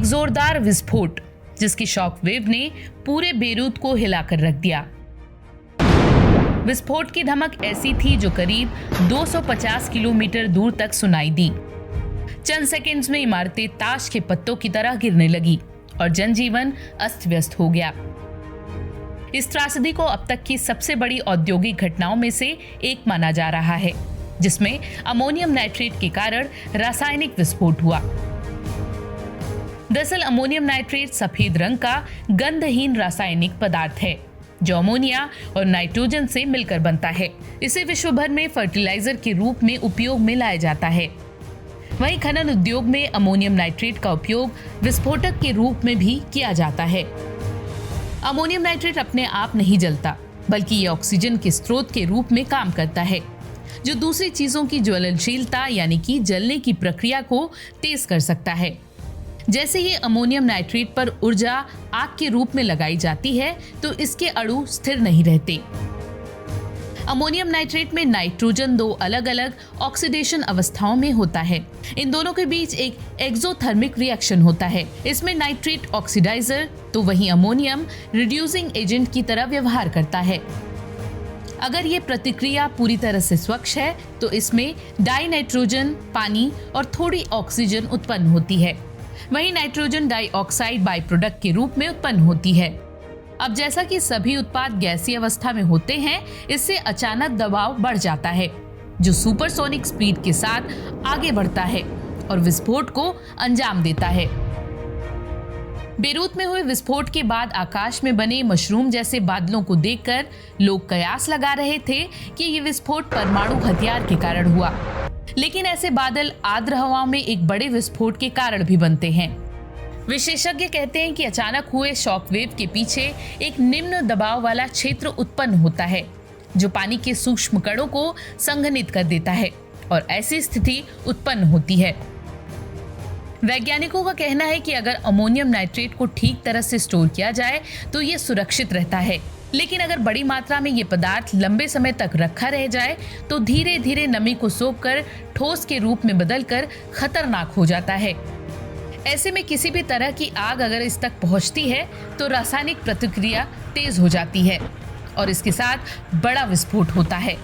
एक जोरदार विस्फोट जिसकी शॉक वेव ने पूरे बेरूत को हिलाकर रख दिया। विस्फोट की धमक ऐसी थी जो करीब 250 किलोमीटर दूर तक सुनाई दी। चंद सेकंड्स में इमारतें ताश के पत्तों की तरह गिरने लगी और जनजीवन अस्त व्यस्त हो गया। इस त्रासदी को अब तक की सबसे बड़ी औद्योगिक घटनाओं में से एक माना जा रहा है, जिसमें अमोनियम नाइट्रेट के कारण रासायनिक विस्फोट हुआ। दरअसल अमोनियम नाइट्रेट सफेद रंग का गंधहीन रासायनिक पदार्थ है जो अमोनिया और नाइट्रोजन से मिलकर बनता है। इसे विश्व भर में फर्टिलाइजर के रूप में उपयोग में लाया जाता है। वहीं खनन उद्योग में अमोनियम नाइट्रेट का उपयोग विस्फोटक के रूप में भी किया जाता है। अमोनियम नाइट्रेट अपने आप नहीं जलता, बल्कि ये ऑक्सीजन के स्रोत के रूप में काम करता है, जो दूसरी चीजों की ज्वलनशीलता यानी कि जलने की प्रक्रिया को तेज कर सकता है। जैसे ही अमोनियम नाइट्रेट पर ऊर्जा आग के रूप में लगाई जाती है तो इसके अणु स्थिर नहीं रहते। अमोनियम नाइट्रेट में नाइट्रोजन दो अलग अलग ऑक्सीडेशन अवस्थाओं में होता है। इन दोनों के बीच एक एक्सोथर्मिक रिएक्शन होता है। इसमें नाइट्रेट ऑक्सीडाइजर तो वहीं अमोनियम रिड्यूसिंग एजेंट की तरह व्यवहार करता है। अगर ये प्रतिक्रिया पूरी तरह से स्वच्छ है तो इसमें डाई नाइट्रोजन, पानी और थोड़ी ऑक्सीजन उत्पन्न होती है। वहीं नाइट्रोजन डाइऑक्साइड बाई प्रोडक्ट के रूप में उत्पन्न होती है। अब जैसा कि सभी उत्पाद गैसीय अवस्था में होते हैं, इससे अचानक दबाव बढ़ जाता है जो सुपरसोनिक स्पीड के साथ आगे बढ़ता है और विस्फोट को अंजाम देता है। बेरूत में हुए विस्फोट के बाद आकाश में बने मशरूम जैसे बादलों को देखकर लोग कयास लगा रहे थे कि ये विस्फोट परमाणु हथियार के कारण हुआ। लेकिन ऐसे बादल आर्द्र हवाओं में एक बड़े विस्फोट के कारण भी बनते हैं। विशेषज्ञ कहते हैं कि अचानक हुए शॉक वेव के पीछे एक निम्न दबाव वाला क्षेत्र उत्पन्न होता है जो पानी के सूक्ष्म कणों को संघनित कर देता है और ऐसी स्थिति उत्पन्न होती है। वैज्ञानिकों का कहना है कि अगर अमोनियम नाइट्रेट को ठीक तरह से स्टोर किया जाए तो ये सुरक्षित रहता है, लेकिन अगर बड़ी मात्रा में ये पदार्थ लंबे समय तक रखा रह जाए तो धीरे धीरे नमी को सोखकर ठोस के रूप में बदलकर खतरनाक हो जाता है। ऐसे में किसी भी तरह की आग अगर इस तक पहुंचती है तो रासायनिक प्रतिक्रिया तेज हो जाती है और इसके साथ बड़ा विस्फोट होता है।